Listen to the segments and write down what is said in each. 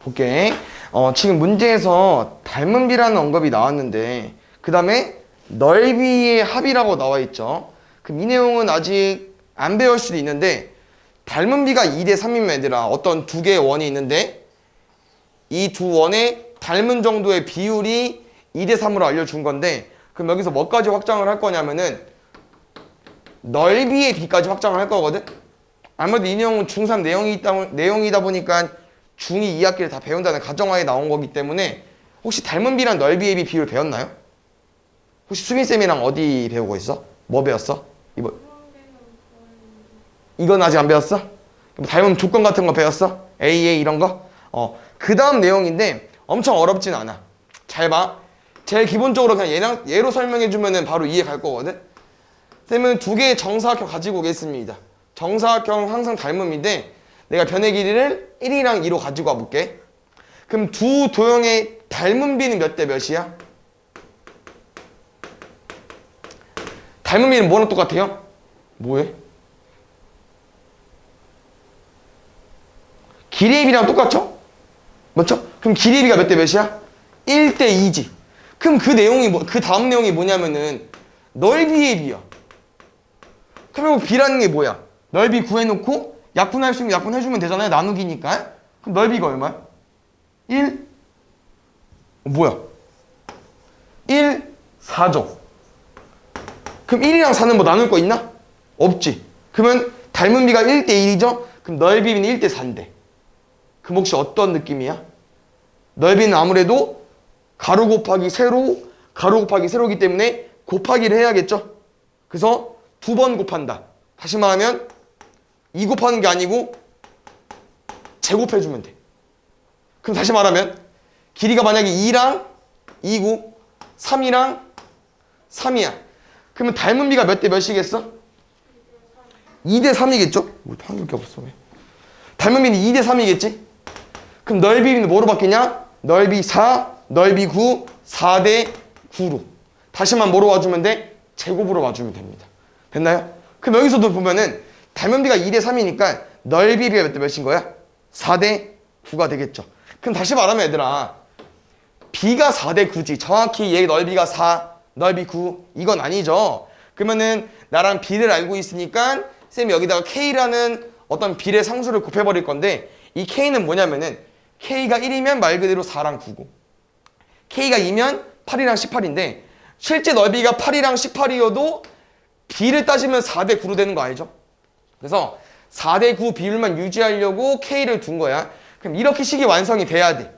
볼게. 지금 문제에서 닮은 비라는 언급이 나왔는데 그 다음에 넓이의 합이라고 나와 있죠. 그럼 이 내용은 아직 안 배울 수도 있는데 닮은 비가 2대 3이면 얘들아 어떤 두 개의 원이 있는데 이 두 원의 닮은 정도의 비율이 2대 3으로 알려준 건데 그럼 여기서 뭐까지 확장을 할 거냐면은 넓이의 비까지 확장을 할 거거든. 아무래도 이 내용은 중3 내용이다 보니까 중2 2학기를 다 배운다는 가정하에 나온 거기 때문에 혹시 닮은 비랑 넓이의 비 비율 배웠나요? 혹시 수민쌤이랑 어디 배우고 있어? 뭐 배웠어? 이건 아직 안 배웠어? 닮은 조건 같은 거 배웠어? AA 이런 거? 그 다음 내용인데 엄청 어렵진 않아. 잘 봐. 제일 기본적으로 그냥 얘로 설명해주면은 바로 이해 갈 거거든? 쌤은 두 개의 정사각형 가지고 오겠습니다. 정사각형 항상 닮음인데 내가 변의 길이를 1이랑 2로 가지고 와볼게. 그럼 두 도형의 닮은 비는 몇 대 몇이야? 닮은 비는 뭐랑 똑같아요? 뭐해? 길이의 비랑 똑같죠? 맞죠? 그럼 길이의 비가 몇 대 몇이야? 1대 2지. 그럼 그 다음 내용이 뭐냐면은 넓이의 비야. 그러면 비라는 게 뭐야? 넓이 구해놓고 약분할 수 있으면 약분해주면 되잖아요. 나누기니까. 그럼 넓이가 얼마야? 1? 뭐야? 1, 4죠. 그럼 1이랑 4는 뭐 나눌 거 있나? 없지. 그러면 닮은 비가 1대 1이죠? 그럼 넓이는 1대 4인데. 그럼 혹시 어떤 느낌이야? 넓이는 아무래도 가로 곱하기 세로, 가로 곱하기 세로이기 때문에 곱하기를 해야겠죠? 그래서 두 번 곱한다. 다시 말하면 2 곱하는 게 아니고 제곱해주면 돼. 그럼 다시 말하면 길이가 만약에 2랑 2고 3이랑 3이야. 그러면 닮은 비가 몇 대 몇이겠어? 2대 3이겠죠? 뭐 한글 게 없어 왜? 닮은 비는 2대 3이겠지? 그럼 넓이는 뭐로 바뀌냐? 넓이 4, 넓이 9, 4대 9로. 다시만 뭐로 와주면 돼? 제곱으로 와주면 됩니다. 됐나요? 그럼 여기서도 보면은 닮은 비가 2대 3이니까 넓이 비가 몇 대 몇인 거야? 4대 9가 되겠죠. 그럼 다시 말하면 얘들아 비가 4대 9지. 정확히 얘 넓이가 4, 넓이 9 이건 아니죠. 그러면은 나랑 비를 알고 있으니까 쌤이 여기다가 K라는 어떤 비례 상수를 곱해버릴 건데 이 K는 뭐냐면은 K가 1이면 말 그대로 4랑 9고 K가 2면 8이랑 18인데 실제 넓이가 8이랑 18이어도 B를 따지면 4대 9로 되는 거 알죠? 그래서 4대 9 비율만 유지하려고 K를 둔 거야. 그럼 이렇게 식이 완성이 돼야 돼.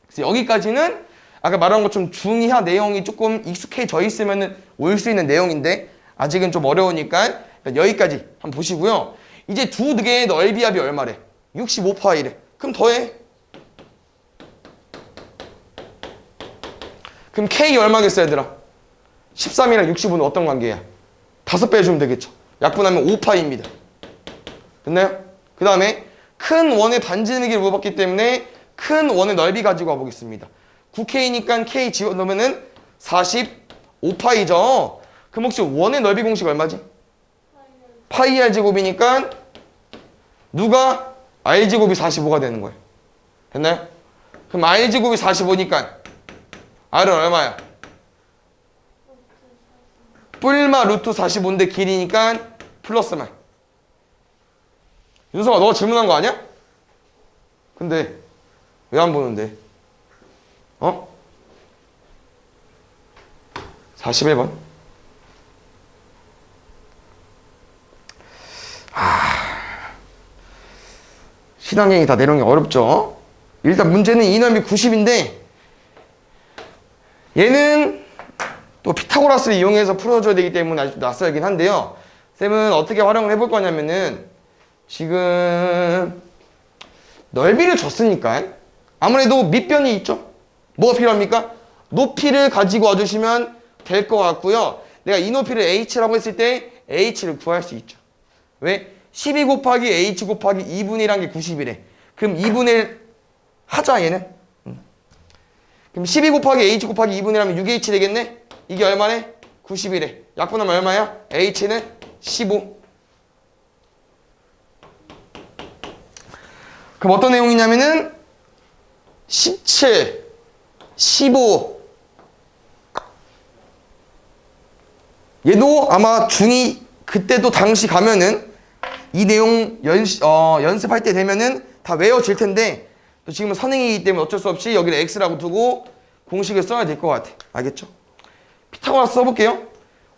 그래서 여기까지는 아까 말한 것처럼 중2하 내용이 조금 익숙해져 있으면 올 수 있는 내용인데 아직은 좀 어려우니까 여기까지 한번 보시고요. 이제 두 개의 넓이 합이 얼마래? 65파이래. 그럼 더해. 그럼 K 얼마겠어 얘들아? 13이랑 65는 어떤 관계야? 5배 해주면 되겠죠. 약분하면 5파입니다. 됐나요? 그 다음에 큰 원의 반지름기를 물어봤기 때문에 큰 원의 넓이 가지고 와보겠습니다. 9K니까 K 집어넣으면 45파이죠. 그럼 혹시 원의 넓이 공식 얼마지? 파이 R 제곱이니까 누가 R 제곱이 45가 되는 거예요. 됐나요? 그럼 R 제곱이 45니까 R은 얼마야? 뿔마 루트 45인데 길이니까 플러스만. 윤성아 너가 질문한 거 아니야? 근데 왜 안 보는데? 41번. 신학여행이 다 내려오는 게 어렵죠? 일단 문제는 이 넓이 90인데 얘는 또 피타고라스를 이용해서 풀어줘야 되기 때문에 아주 낯설긴 한데요. 쌤은 어떻게 활용을 해볼 거냐면은 지금 넓이를 줬으니까 아무래도 밑변이 있죠. 뭐가 필요합니까? 높이를 가지고 와주시면 될 것 같고요. 내가 이 높이를 h라고 했을 때 h를 구할 수 있죠. 왜? 12 곱하기 h 곱하기 2분의 1한 게 90이래. 그럼 2분의 1 하자 얘는. 그럼 12 곱하기 h 곱하기 2분의 1 하면 6h 되겠네? 이게 얼마네? 90이래. 약분하면 얼마야? h는 15. 그럼 어떤 내용이냐면은 17, 15. 얘도 아마 중2 그때도 당시 가면은 이 내용 연습할 때 되면은 다 외워질 텐데 또 지금은 선행이기 때문에 어쩔 수 없이 여기를 x라고 두고 공식을 써야 될 것 같아. 알겠죠? 피타고라스 써볼게요.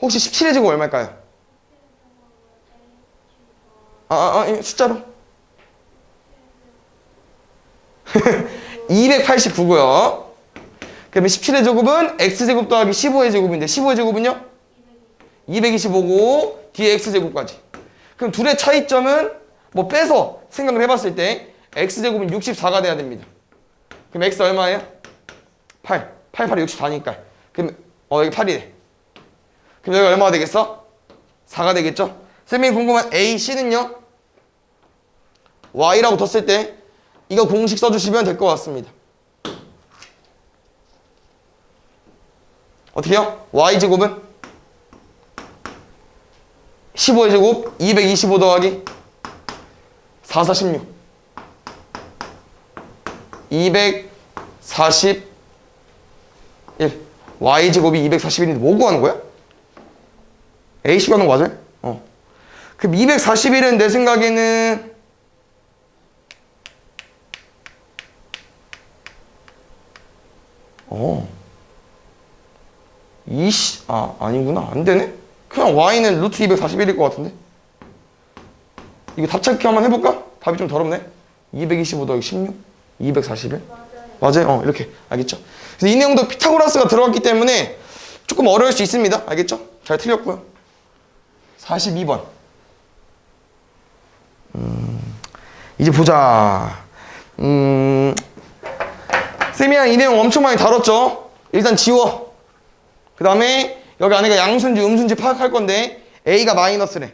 혹시 17의 제곱 얼마일까요? 숫자로. 289고요. 그러면 17의 제곱은 x제곱 더하기 15의 제곱인데 15의 제곱은요? 225고 뒤에 x제곱까지. 그럼 둘의 차이점은 뭐 빼서 생각을 해봤을 때 x제곱은 64가 돼야 됩니다. 그럼 x 얼마예요? 8. 8, 8이 64니까. 그럼 여기 8이래. 그럼 여기 얼마가 되겠어? 4가 되겠죠? 쌤이 궁금한 a, c는요? y라고 뒀을 때 이거 공식 써주시면 될 것 같습니다. 어떻게요? y제곱은 15의 제곱 225 더하기 4, 4, 16 241 y제곱이 241인데 뭐 구하는 거야? a씨 구하는 거 맞아요? 그럼 241은 내 생각에는 아니구나. 안 되네? 그냥 y는 루트 241일 것 같은데? 이거 답찾기 한번 해볼까? 답이 좀 더럽네. 225 더하기 16? 241? 맞아요. 이렇게. 알겠죠? 그래서 이 내용도 피타고라스가 들어갔기 때문에 조금 어려울 수 있습니다. 알겠죠? 잘 틀렸고요. 42번. 이제 보자. 쌤이랑 이 내용 엄청 많이 다뤘죠? 일단 지워. 그 다음에 여기 안에가 양수인지 음수인지 파악할 건데 a가 마이너스래.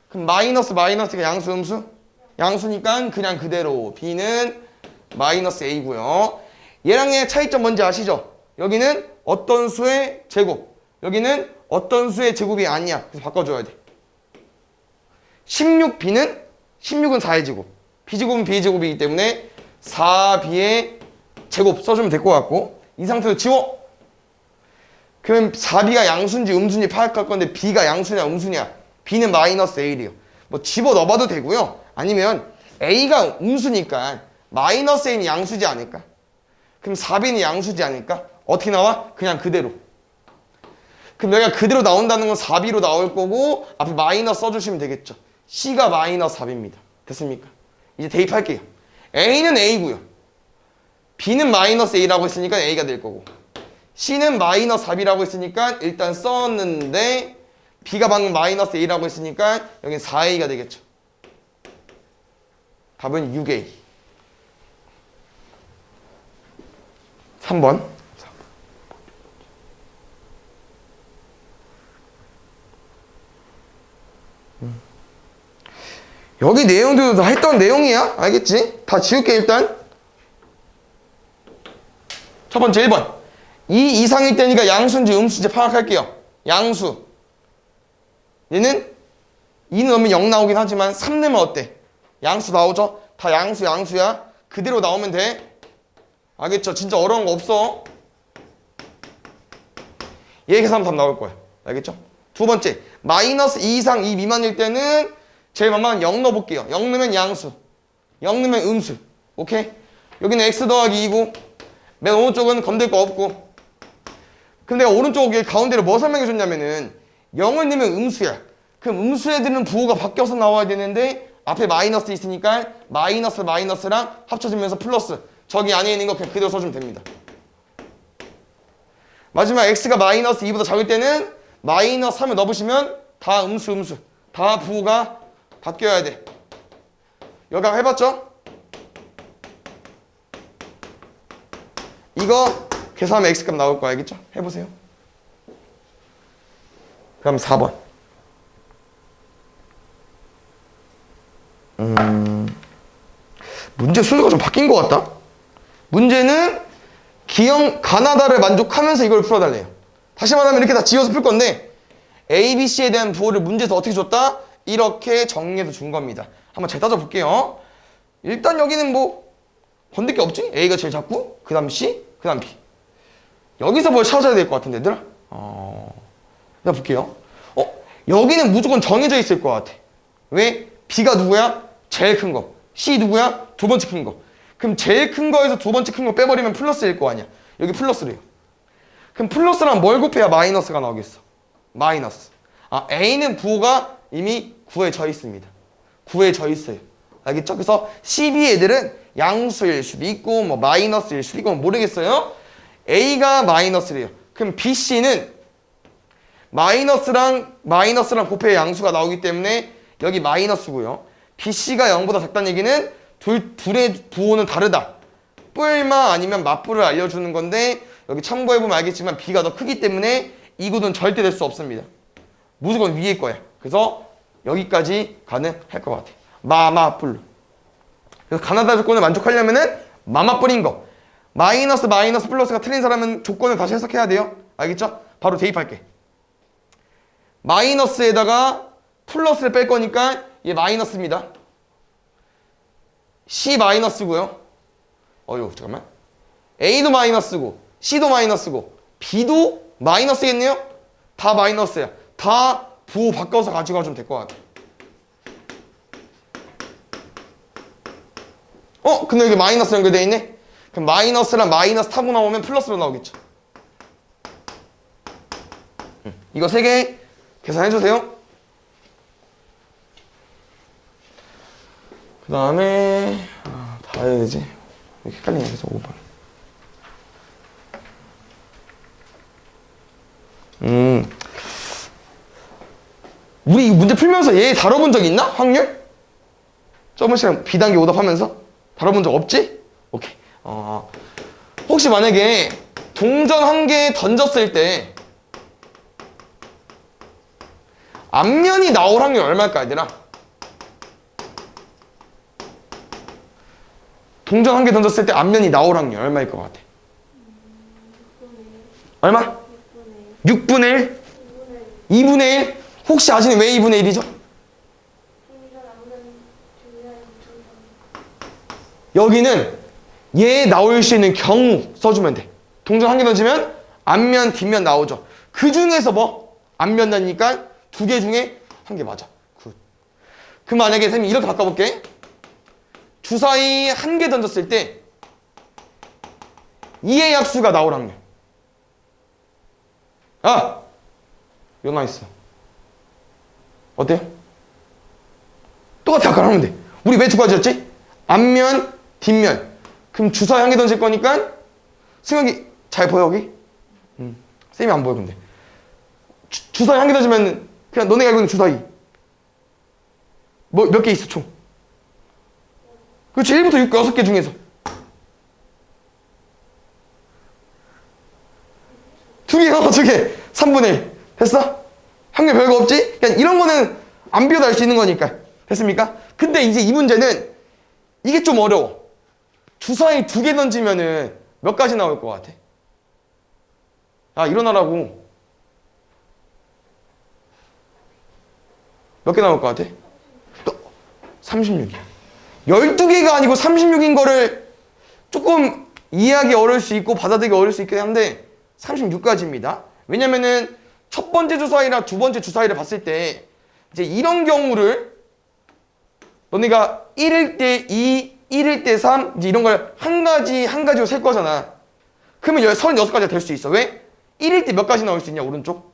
그럼 마이너스가 양수 음수? 양수니까 그냥 그대로 b는 마이너스 a고요. 얘랑 얘의 차이점 뭔지 아시죠? 여기는 어떤 수의 제곱, 여기는 어떤 수의 제곱이 아니야. 그래서 바꿔줘야 돼. 16b는 16은 4의 제곱, b제곱은 b의 제곱이기 때문에 4b의 제곱 써주면 될 것 같고, 이 상태로 지워. 그러면 4b가 양수인지 음수인지 파악할 건데 b가 양수냐 음수냐. b는 마이너스 a래요. 뭐 집어넣어봐도 되고요. 아니면 a가 음수니까 마이너스 a는 양수지 않을까? 그럼 4b는 양수지 않을까? 어떻게 나와? 그냥 그대로. 그럼 여기가 그대로 나온다는 건 4b로 나올 거고 앞에 마이너스 써주시면 되겠죠. c가 마이너스 4b입니다. 됐습니까? 이제 대입할게요. a는 a고요. b는 마이너스 a라고 했으니까 a가 될 거고, c는 마이너스 4b라고 했으니까 일단 썼는데 b가 방금 마이너스 a라고 했으니까 여긴 4a가 되겠죠. 답은 6a. 3번. 여기 내용들도 다 했던 내용이야. 알겠지? 다 지울게 일단. 첫 번째 1번. 2 이상일 때니까 양수인지 음수인지 파악할게요. 양수. 얘는 2 넣으면 0 나오긴 하지만 3 넣으면 어때? 양수 나오죠? 다 양수야. 그대로 나오면 돼. 알겠죠? 진짜 어려운 거 없어. 얘 계산하면 답 나올 거야. 알겠죠? 두 번째. 마이너스 2 이상 2 미만일 때는 제일 만만한 0 넣어볼게요. 0 넣으면 양수, 0 넣으면 음수. 오케이? 여기는 x 더하기 2고 맨 오른쪽은 건들 거 없고. 근데 내가 오른쪽 가운데로 뭐 설명해 줬냐면은 0을 넣으면 음수야. 그럼 음수 애들은 부호가 바뀌어서 나와야 되는데 앞에 마이너스 있으니까 마이너스랑 합쳐지면서 플러스. 저기 안에 있는 거 그냥 그대로 써주면 됩니다. 마지막 x가 마이너스 2보다 작을 때는 마이너스 3을 넣으시면 다 음수. 다 부호가 바뀌어야 돼. 여기 해봤죠? 이거 계산하면 x값 나올 거 알겠죠? 해보세요. 그럼 4번. 문제 순서가 좀 바뀐 것 같다. 문제는 기형 가나다를 만족하면서 이걸 풀어달래요. 다시 말하면 이렇게 다 지어서 풀 건데 A, B, C에 대한 부호를 문제에서 어떻게 줬다? 이렇게 정리해서 준 겁니다. 한번 잘 따져볼게요. 일단 여기는 뭐 건들 게 없지? A가 제일 작고 그 다음 C, 그 다음 B. 여기서 뭘 찾아야 될 것 같은데 얘들아? 일단 볼게요. 여기는 무조건 정해져 있을 것 같아. 왜? B가 누구야? 제일 큰 거. C 누구야? 두 번째 큰 거. 그럼 제일 큰 거에서 두 번째 큰 거 빼버리면 플러스일 거 아니야. 여기 플러스래요. 그럼 플러스랑 뭘 곱해야 마이너스가 나오겠어? 마이너스. A는 부호가 이미 9에 져 있습니다. 9에 져 있어요. 알겠죠? 그래서 C, B 애들은 양수일 수도 있고 뭐 마이너스일 수도 있고 모르겠어요. A가 마이너스래요. 그럼 B, C는 마이너스랑 곱해야 양수가 나오기 때문에 여기 마이너스고요. B, C가 0보다 작다는 얘기는 둘의 부호는 다르다. 뿔마 아니면 맞뿔을 알려주는 건데 여기 참고해보면 알겠지만 B가 더 크기 때문에 이 구도는 절대 될 수 없습니다. 무조건 위일 거야. 그래서 여기까지 가능할 것 같아. 마마뿔로. 그래서 가나다 조건을 만족하려면은 마마뿔인 거. 마이너스 플러스가 틀린 사람은 조건을 다시 해석해야 돼요. 알겠죠? 바로 대입할게. 마이너스에다가 플러스를 뺄 거니까 얘 마이너스입니다. C 마이너스고요. 잠깐만. A도 마이너스고 C도 마이너스고 B도 마이너스겠네요? 다 마이너스야. 다 부호 바꿔서 가져가면 될 것 같아. 근데 여기 마이너스 연결되어 있네? 그럼 마이너스랑 마이너스 타고 나오면 플러스로 나오겠죠. 이거 3개 계산해주세요. 그 다음에 다 해야 되지. 이렇게 헷갈리네. 그래서 5번. 우리 이 문제 풀면서 얘 다뤄본 적 있나? 확률? 저번 시간 B단계 오답하면서? 다뤄본 적 없지? 오케이. 혹시 만약에 동전 1개 던졌을 때 앞면이 나올 확률 얼마일까 얘들아? 동전 1개 던졌을 때 앞면이 나올 확률 얼마일 것 같아? 얼마? 6분의 1? 2분의 1? 혹시 아시는 왜 2분의 1이죠? 여기는 얘 나올 수 있는 경우 써주면 돼. 동전 1개 던지면 앞면, 뒷면 나오죠. 그 중에서 뭐? 앞면 나니까 2개 중에 1개 맞아. 굿. 그럼 만약에 선생님이 이렇게 바꿔볼게. 주사위 1개 던졌을 때 2의 약수가 나올 확률. 이거 나있어. 어때요? 똑같아. 아까 하면 돼. 우리 왜 두 가지였지? 앞면, 뒷면. 그럼 주사위 1개 던질 거니까 승혁이 잘 보여 여기? 쌤이 안 보여 근데. 주사위 1개 던지면 그냥 너네가 알고 있는 주사위 뭐 몇 개 있어 총? 그렇지. 1부터 6, 6개 중에서 2개, 2개 3분의 1 됐어? 확률 별거 없지? 그냥 이런 거는 안 비워도 알 수 있는 거니까. 됐습니까? 근데 이제 이 문제는 이게 좀 어려워. 주사위 2개 던지면은 몇 가지 나올 것 같아? 일어나라고. 몇 개 나올 것 같아? 36이야. 12개가 아니고 36인 거를 조금 이해하기 어려울 수 있고 받아들이기 어려울 수 있긴 한데 36가지입니다. 왜냐면은 첫 번째 주사위랑 두 번째 주사위를 봤을 때 이제 이런 경우를 너네가 1일 때 2, 1일 때 3 이제 이런 걸 한 가지로 셀 거잖아. 그러면 36가지가 될 수 있어. 왜? 1일 때 몇 가지 나올 수 있냐 오른쪽?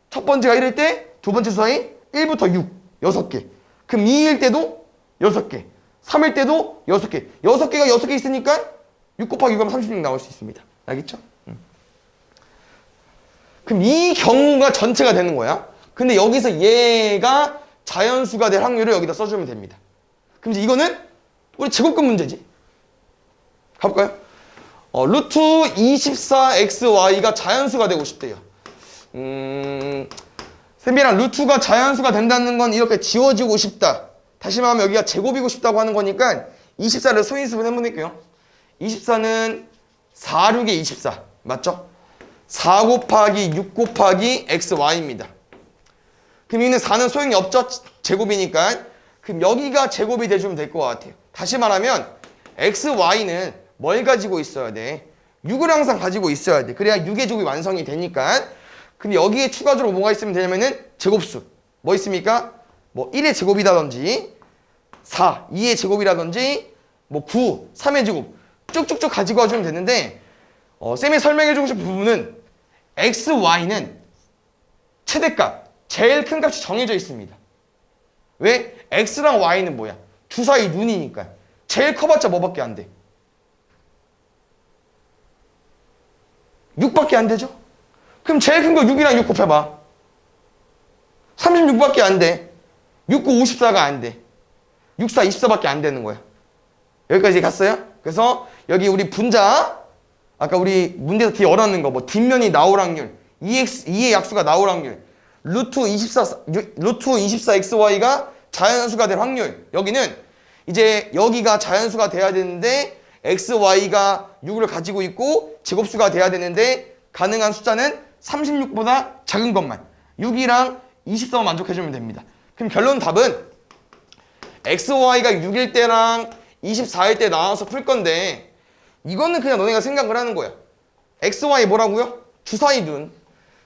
첫 번째가 1일 때 두 번째 주사위 1부터 6 6개. 그럼 2일 때도 6개. 3일 때도 6개. 6개가 6개 있으니까 6 곱하기 6하면 36 나올 수 있습니다. 알겠죠? 그럼 이 경우가 전체가 되는 거야. 근데 여기서 얘가 자연수가 될 확률을 여기다 써주면 됩니다. 그럼 이제 이거는 우리 제곱근 문제지. 가볼까요? 루트 24xy가 자연수가 되고 싶대요. 쌤이랑 루트가 자연수가 된다는 건 이렇게 지워지고 싶다. 다시 말하면 여기가 제곱이고 싶다고 하는 거니까 24를 소인수분 해보낼게요. 24는 4, 6에 24 맞죠? 4 곱하기 6 곱하기 xy입니다. 그럼 여기는 4는 소용이 없죠? 제곱이니까. 그럼 여기가 제곱이 돼주면 될 것 같아요. 다시 말하면 x, y는 뭘 가지고 있어야 돼? 6을 항상 가지고 있어야 돼. 그래야 6의 제곱이 완성이 되니까. 근데 여기에 추가적으로 뭐가 있으면 되냐면은 제곱수. 뭐 있습니까? 뭐 1의 제곱이라든지 4, 2의 제곱이라든지 뭐 9, 3의 제곱 쭉쭉쭉 가지고 와주면 되는데 쌤이 설명해주고 싶은 부분은 x, y는 최대값, 제일 큰 값이 정해져 있습니다. 왜? x랑 y는 뭐야? 주사위 눈이니까. 제일 커봤자 뭐밖에 안 돼? 6밖에 안 되죠? 그럼 제일 큰 거 6이랑 6 곱해봐. 36밖에 안 돼. 6, 9, 54가 안 돼. 6, 4, 24밖에 안 되는 거야. 여기까지 갔어요? 그래서 여기 우리 분자, 아까 우리 문제에서 뒤에 얼었는 거, 뭐 뒷면이 나올 확률, 2의 약수가 나올 확률, 루트 24xy가 자연수가 될 확률. 여기는 이제 여기가 자연수가 돼야 되는데 xy가 6을 가지고 있고 제곱수가 돼야 되는데 가능한 숫자는 36보다 작은 것만 6이랑 24만 만족해주면 됩니다. 그럼 결론 답은 xy가 6일 때랑 24일 때 나와서 풀 건데 이거는 그냥 너네가 생각을 하는 거야. xy 뭐라고요? 주사위 눈.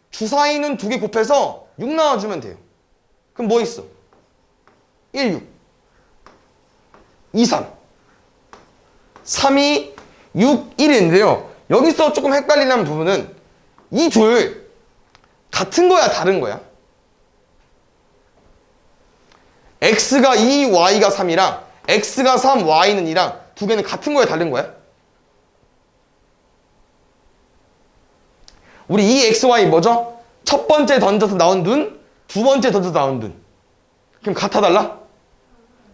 주사위 눈 2개 곱해서 6 나와주면 돼요. 그럼 뭐 있어? 1, 6 2, 3 3, 2, 6, 1인데요. 여기서 조금 헷갈리는 부분은 이 둘 같은 거야 다른 거야? x가 2, y가 3이랑 x가 3, y는 2랑 두 개는 같은 거야 다른 거야? 우리 이 xy 뭐죠? 첫 번째 던져서 나온 눈, 두 번째 던져서 나온 눈. 그럼 같아 달라?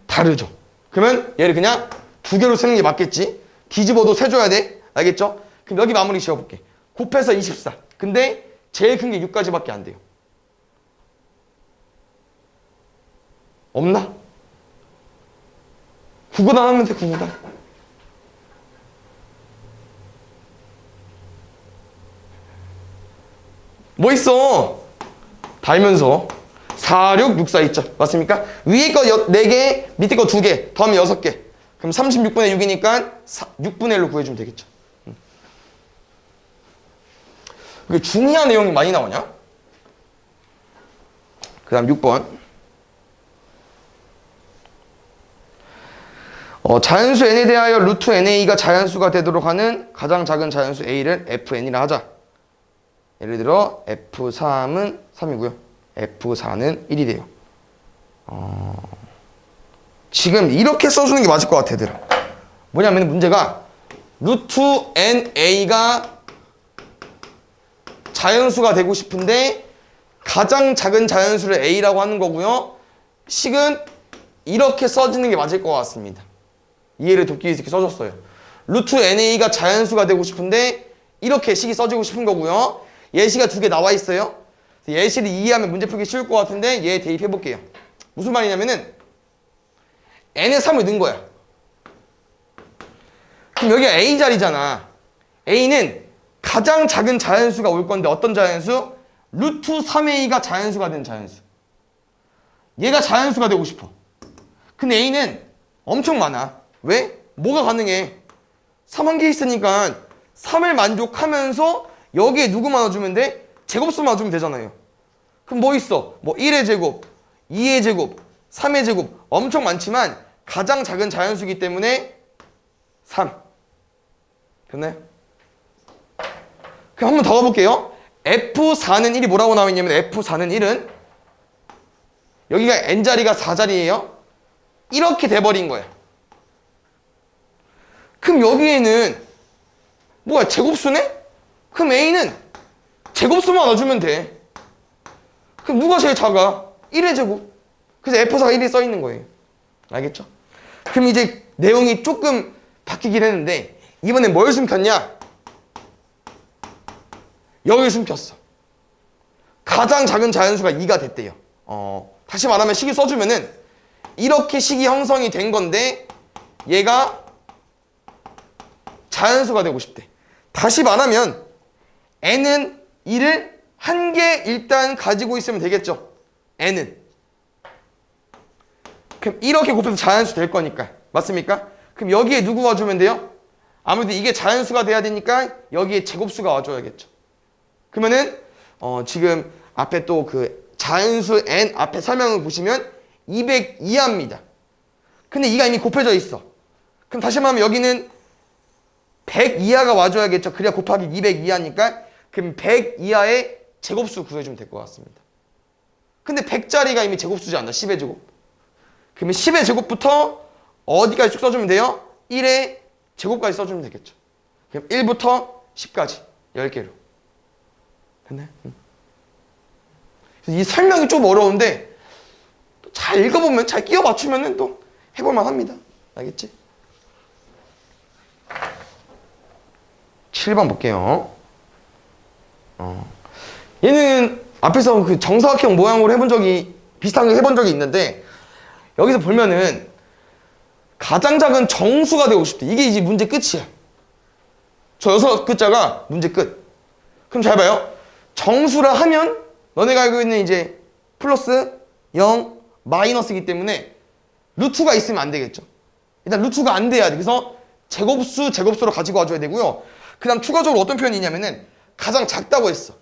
다르죠. 그러면 얘를 그냥 두 개로 쓰는 게 맞겠지? 뒤집어도 세줘야 돼. 알겠죠? 그럼 여기 마무리 지어볼게. 곱해서 24. 근데 제일 큰 게 6까지밖에 안 돼요. 없나? 9구단 하면 돼, 9구단. 뭐 있어? 달면서 4, 6, 6, 4 있죠. 맞습니까? 위에 거 4개, 밑에 거 2개, 더하면 6개. 그럼 36분의 6이니까 6분의 1로 구해주면 되겠죠. 왜 중요한 내용이 많이 나오냐? 그 다음 6번. 자연수 n에 대하여 루트 na가 자연수가 되도록 하는 가장 작은 자연수 a를 fn이라 하자. 예를 들어 f3은 3이고요. f4는 1이 돼요. 지금 이렇게 써주는 게 맞을 것 같아, 얘들아. 뭐냐면 문제가 루트 na가 자연수가 되고 싶은데 가장 작은 자연수를 a라고 하는 거고요. 식은 이렇게 써지는 게 맞을 것 같습니다. 이해를 돕기 위해서 이렇게 써줬어요. 루트 na가 자연수가 되고 싶은데 이렇게 식이 써지고 싶은 거고요. 예시가 2개 나와 있어요. 예시를 이해하면 문제 풀기 쉬울 것 같은데 얘 대입해 볼게요. 무슨 말이냐면은 n에 3을 넣은 거야. 그럼 여기가 a 자리잖아. a는 가장 작은 자연수가 올 건데 어떤 자연수? 루트 3a가 자연수가 된 자연수. 얘가 자연수가 되고 싶어. 근데 a는 엄청 많아. 왜? 뭐가 가능해? 3 한 개 있으니까 3을 만족하면서 여기에 누구만 넣어주면 돼? 제곱수만 넣어주면 되잖아요. 그럼 뭐 있어? 뭐 1의 제곱, 2의 제곱, 3의 제곱 엄청 많지만 가장 작은 자연수이기 때문에 3. 됐나요? 그럼 한 번 더 가볼게요. F4는 1이 뭐라고 나와 있냐면 F4는 1은 여기가 N자리가 4자리예요. 이렇게 돼버린 거야. 그럼 여기에는 뭐야? 제곱수네? 그럼 A는 제곱수만 넣어주면 돼. 그럼 누가 제일 작아? 1의 제곱. 그래서 F4가 1이 써있는 거예요. 알겠죠? 그럼 이제 내용이 조금 바뀌긴 했는데 이번엔 뭘 숨겼냐? 여기를 숨겼어. 가장 작은 자연수가 2가 됐대요. 다시 말하면 식이 써주면은 이렇게 식이 형성이 된 건데 얘가 자연수가 되고 싶대. 다시 말하면 n은 2를 한 개 일단 가지고 있으면 되겠죠. n은. 그럼 이렇게 곱해서 자연수 될 거니까. 맞습니까? 그럼 여기에 누구가 와주면 돼요? 아무래도 이게 자연수가 돼야 되니까 여기에 제곱수가 와줘야겠죠. 그러면은 지금 앞에 또 그 자연수 n 앞에 설명을 보시면 200 이하입니다. 근데 이가 이미 곱해져 있어. 그럼 다시 말하면 여기는 100 이하가 와줘야겠죠. 그래야 곱하기 200 이하니까 그럼 100 이하의 제곱수 구해주면 될 것 같습니다. 근데 100짜리가 이미 제곱수지 않나? 10의 제곱. 그러면 10의 제곱부터 어디까지 쭉 써주면 돼요? 1의 제곱까지 써주면 되겠죠. 그럼 1부터 10까지 10개로. 됐나요? 이 설명이 좀 어려운데 잘 읽어보면 잘 끼워 맞추면 또 해볼만 합니다. 알겠지? 7번 볼게요. 얘는 앞에서 그 정사각형 모양으로 해본 적이 비슷한 거 해본 적이 있는데 여기서 보면은 가장 작은 정수가 되고 싶대. 이게 이제 문제 끝이야. 저 6글자가 문제 끝. 그럼 잘 봐요. 정수라 하면 너네가 알고 있는 이제 플러스 0 마이너스이기 때문에 루트가 있으면 안 되겠죠. 일단 루트가 안 돼야 돼. 그래서 제곱수로 가지고 와줘야 되고요. 그 다음 추가적으로 어떤 표현이 있냐면은 가장 작다고 했어.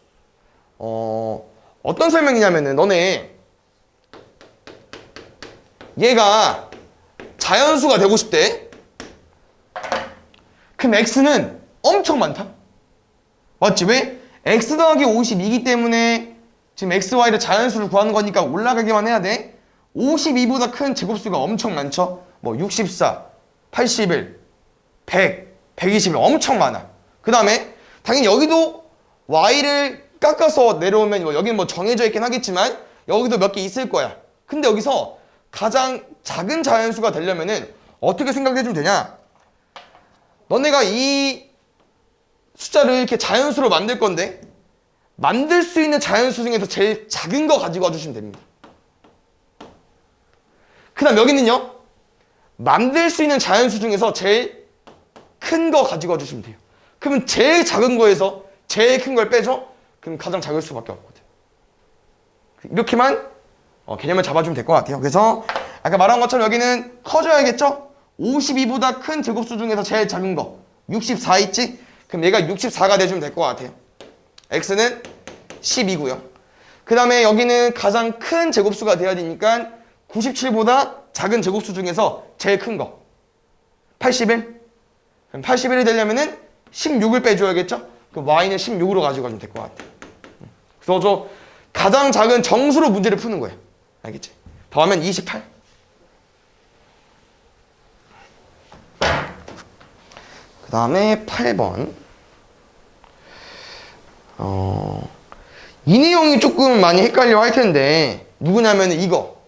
어떤 설명이냐면은 너네 얘가 자연수가 되고 싶대. 그럼 x는 엄청 많다. 맞지? 왜? x 더하기 52이기 때문에 지금 x, y를 자연수를 구하는 거니까 올라가기만 해야 돼. 52보다 큰 제곱수가 엄청 많죠. 뭐 64, 81, 100, 121 엄청 많아. 그 다음에 당연히 여기도 y를 깎아서 내려오면 여기는 뭐 정해져 있긴 하겠지만 여기도 몇 개 있을 거야. 근데 여기서 가장 작은 자연수가 되려면은 어떻게 생각해주면 되냐? 너네가 이 숫자를 이렇게 자연수로 만들 건데 만들 수 있는 자연수 중에서 제일 작은 거 가지고 와주시면 됩니다. 그 다음 여기는요. 만들 수 있는 자연수 중에서 제일 큰 거 가지고 와주시면 돼요. 그러면 제일 작은 거에서 제일 큰 걸 빼죠? 그럼 가장 작을 수밖에 없거든. 이렇게만 개념을 잡아주면 될 것 같아요. 그래서 아까 말한 것처럼 여기는 커져야겠죠? 52보다 큰 제곱수 중에서 제일 작은 거 64 있지? 그럼 얘가 64가 돼주면 될 것 같아요. x는 10이고요. 그 다음에 여기는 가장 큰 제곱수가 돼야 되니까 97보다 작은 제곱수 중에서 제일 큰 거 81. 그럼 81이 되려면은 16을 빼줘야겠죠? 그럼 y는 16으로 가지고 가면 될 것 같아요. 그래서 저 가장 작은 정수로 문제를 푸는 거예요. 알겠지? 더하면 28. 그 다음에 8번. 이 내용이 조금 많이 헷갈려 할 텐데 누구냐면 이거.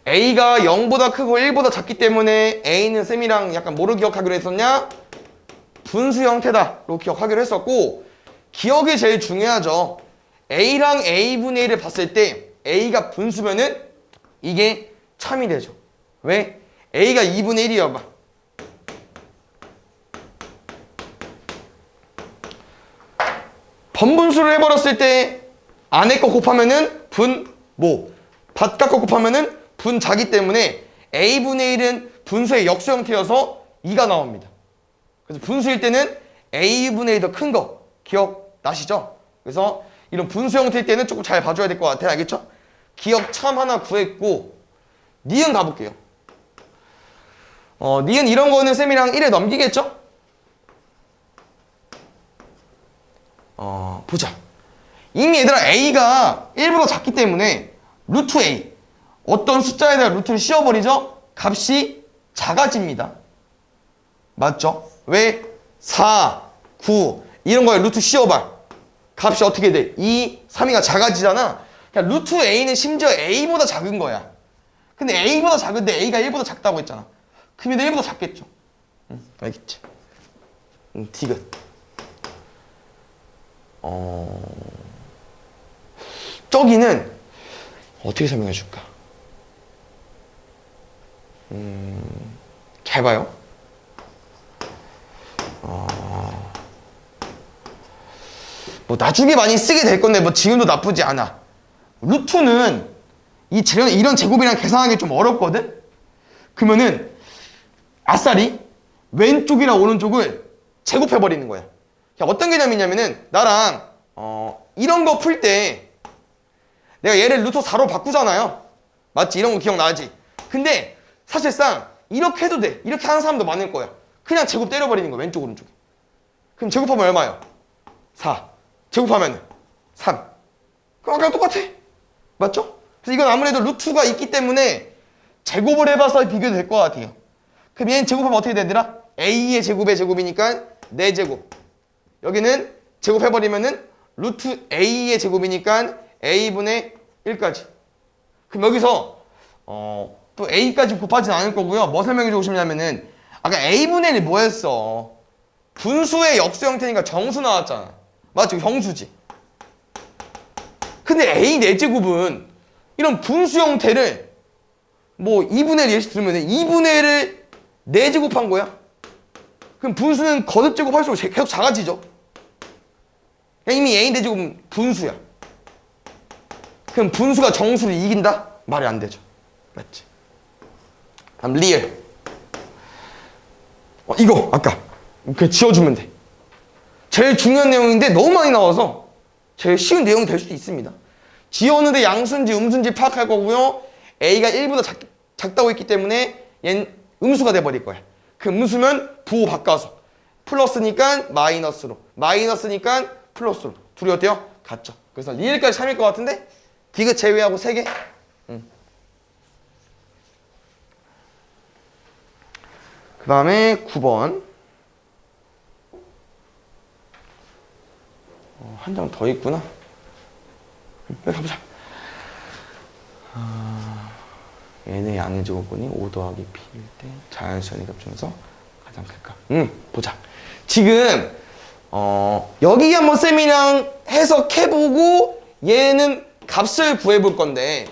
A가 0보다 크고 1보다 작기 때문에 A는 쌤이랑 약간 뭐로 기억하기로 했었냐? 분수 형태다로 기억하기로 했었고 기억이 제일 중요하죠. A랑 A분의 1을 봤을 때 A가 분수면은 이게 참이 되죠. 왜? A가 2분의 1이어봐. 번분수를 해버렸을 때 안에 거 곱하면은 분모, 바깥 거 곱하면은 분자기 때문에 A분의 1은 분수의 역수 형태여서 2가 나옵니다. 그래서 분수일 때는 A분의 1이 더 큰 거 기억나시죠? 그래서 이런 분수 형태일 때는 조금 잘 봐줘야 될 것 같아요. 알겠죠? 기억 참 하나 구했고 니은 가볼게요. 니은 이런 거는 쌤이랑 1에 넘기겠죠? 보자. 이미 얘들아 A가 1보다 작기 때문에 루트 A 어떤 숫자에다가 루트를 씌워버리죠? 값이 작아집니다. 맞죠? 왜? 4, 9 이런 거에 루트 씌워봐. 값이 어떻게 돼? 2, 3이가 작아지잖아. 그러니까 루트 A는 심지어 A보다 작은 거야. 근데 A보다 작은데 A가 1보다 작다고 했잖아. 그럼 얘도 1보다 작겠죠. 알겠지? 디귿. 저기는 어떻게 설명해 줄까? 잘 봐요. 뭐 나중에 많이 쓰게 될 건데 뭐 지금도 나쁘지 않아. 루트는 이런 제곱이랑 계산하기 좀 어렵거든? 그러면은 아싸리 왼쪽이랑 오른쪽을 제곱해버리는 거야. 어떤 개념이냐면은 나랑 이런 거 풀 때 내가 얘를 루트 4로 바꾸잖아요. 맞지? 이런 거 기억나지? 근데 사실상 이렇게 해도 돼. 이렇게 하는 사람도 많을 거야. 그냥 제곱 때려버리는 거야. 왼쪽 오른쪽에. 그럼 제곱하면 얼마예요? 4. 제곱하면 3. 그럼 아까랑 똑같아. 맞죠? 그래서 이건 아무래도 루트가 있기 때문에 제곱을 해봐서 비교도 될 것 같아요. 그럼 얘는 제곱하면 어떻게 되더라? A의 제곱의 제곱이니까 4제곱. 여기는 제곱해버리면은 루트 A의 제곱이니까 A분의 1까지. 그럼 여기서 또 A까지 곱하진 않을 거고요. 뭐 설명해주고 싶냐면은 아까 A분의 1이 뭐였어? 분수의 역수 형태니까 정수 나왔잖아. 맞죠? 형수지. 근데 A 4제곱은 이런 분수 형태를 뭐 2분의 1 예시 들으면 2분의 1을 4제곱한 거야. 그럼 분수는 거듭 제곱할수록 계속 작아지죠. 이미 A 4제곱은 분수야. 그럼 분수가 정수를 이긴다? 말이 안 되죠. 맞지? 다음 리얼. 이거 아까 이렇게 지워주면 돼. 제일 중요한 내용인데 너무 많이 나와서 제일 쉬운 내용이 될 수도 있습니다. 지웠는데 양수인지 음수인지 파악할 거고요. A가 1보다 작다고 했기 때문에 얘는 음수가 돼버릴 거야. 그 음수면 부호 바꿔서 플러스니까 마이너스로, 마이너스니까 플러스로. 둘이 어때요? 같죠. 그래서 리을까지 3일 것 같은데 디귿 제외하고 3개. 그 다음에 9번. 한 장 더 있구나. 여기 가보자. n의 양의 제곱근이 5 더하기 p일 때 자연수의 값 중에서 가장 클까? 보자. 지금 여기 한번 쌤이랑 해석해보고 얘는 값을 구해볼 건데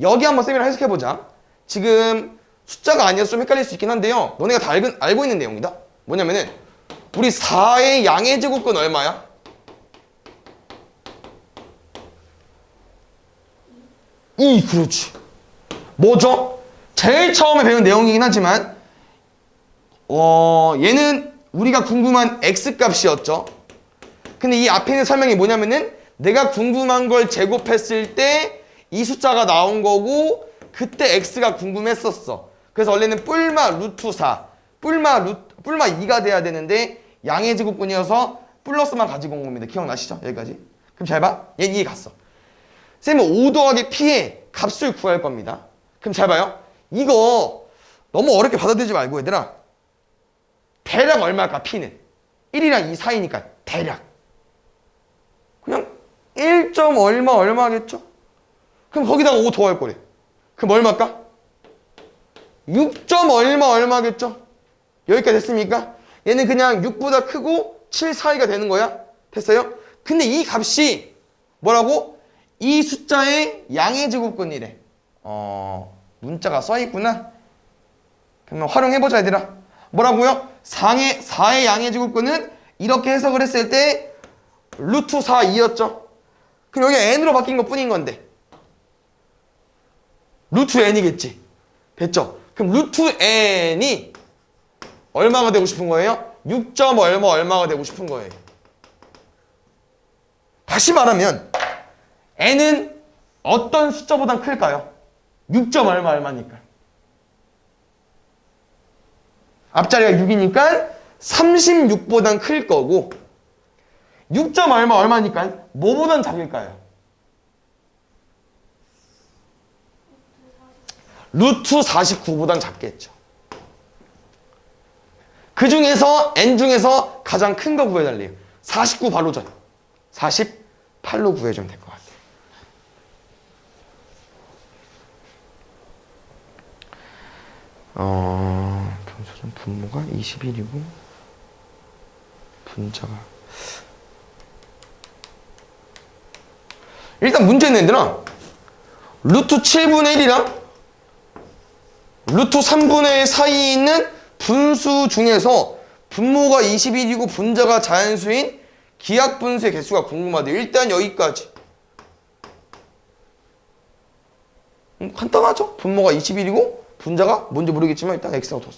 여기 한번 쌤이랑 해석해보자. 지금 숫자가 아니어서 좀 헷갈릴 수 있긴 한데요. 너네가 다 알고 있는 내용이다. 뭐냐면은 우리 4의 양의 제곱근 얼마야? 2. 그렇지. 뭐죠? 제일 처음에 배운 내용이긴 하지만 얘는 우리가 궁금한 x값이었죠. 근데 이 앞에 있는 설명이 뭐냐면은 내가 궁금한 걸 제곱했을 때 이 숫자가 나온 거고 그때 x가 궁금했었어. 그래서 원래는 뿔마 루트 4 뿔마 2가 돼야 되는데 양의 제곱근이어서 플러스만 가지고 온 겁니다. 기억나시죠? 여기까지. 그럼 잘 봐. 얘 이해 갔어. 쌤은 5 더하기 p의 값을 구할 겁니다. 그럼 잘 봐요. 이거 너무 어렵게 받아들이지 말고 얘들아. 대략 얼마일까 p는? 1이랑 2 사이니까 대략. 그냥 1. 얼마겠죠? 그럼 거기다가 5 더할 거래. 그럼 얼마일까? 6. 얼마겠죠? 여기까지 됐습니까? 얘는 그냥 6보다 크고 7 사이가 되는 거야. 됐어요? 근데 이 값이 뭐라고? 이 숫자의 양의 제곱근이래. 문자가 써있구나. 그러면 활용해보자 얘들아. 뭐라고요? 4의 양의 제곱근은 이렇게 해석을 했을 때 루트 4, 2였죠. 그럼 여기 n으로 바뀐 것 뿐인 건데 루트 n이겠지. 됐죠? 그럼 루트 n이 얼마가 되고 싶은 거예요? 6. 얼마가 되고 싶은 거예요. 다시 말하면 n은 어떤 숫자보단 클까요? 6. 얼마니까. 앞자리가 6이니까 36보단 클 거고 6. 얼마니까 뭐보단 작을까요? 루트 49보단 작겠죠. 그 중에서 n 중에서 가장 큰 거 구해달래요. 49 바로 전 48로 구해주면 될 것 같아요. 평소는 분모가 21이고 분자가 일단 문제는 얘들아 루트 7분의 1이랑 루트 3분의 1 사이에 있는 분수 중에서 분모가 21이고 분자가 자연수인 기하분수의 개수가 궁금하대요. 일단 여기까지. 간단하죠? 분모가 21이고 분자가 뭔지 모르겠지만 일단 x라고 뒀어.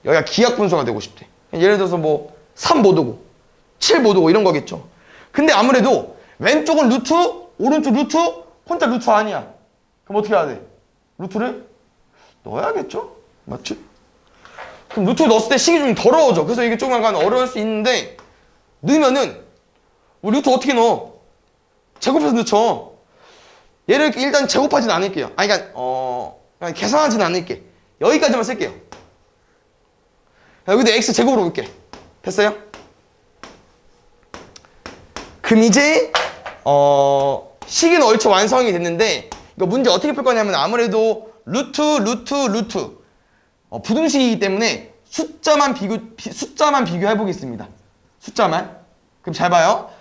여기가 기하분수가 되고 싶대. 예를 들어서 뭐 3 못 오고 7 못 오고 이런 거겠죠. 근데 아무래도 왼쪽은 루트, 오른쪽 루트, 혼자 루트 아니야. 그럼 어떻게 해야 돼? 루트를 넣어야겠죠? 맞지? 그럼 루트 넣었을 때 식이 좀 더러워져. 그래서 이게 조금 약간 어려울 수 있는데 넣으면은 우리 루트 어떻게 넣어? 제곱해서 넣죠. 얘를 일단 제곱하진 않을게요. 아니 그러니까 그냥 계산하진 않을게. 여기까지만 쓸게요. 여기도 x 제곱으로 볼게. 됐어요? 그럼 이제 식은 얼추 완성이 됐는데 이거 문제 어떻게 풀 거냐면 아무래도 루트 부등식이기 때문에 숫자만 비교해 보겠습니다. 숫자만. 그럼 잘 봐요.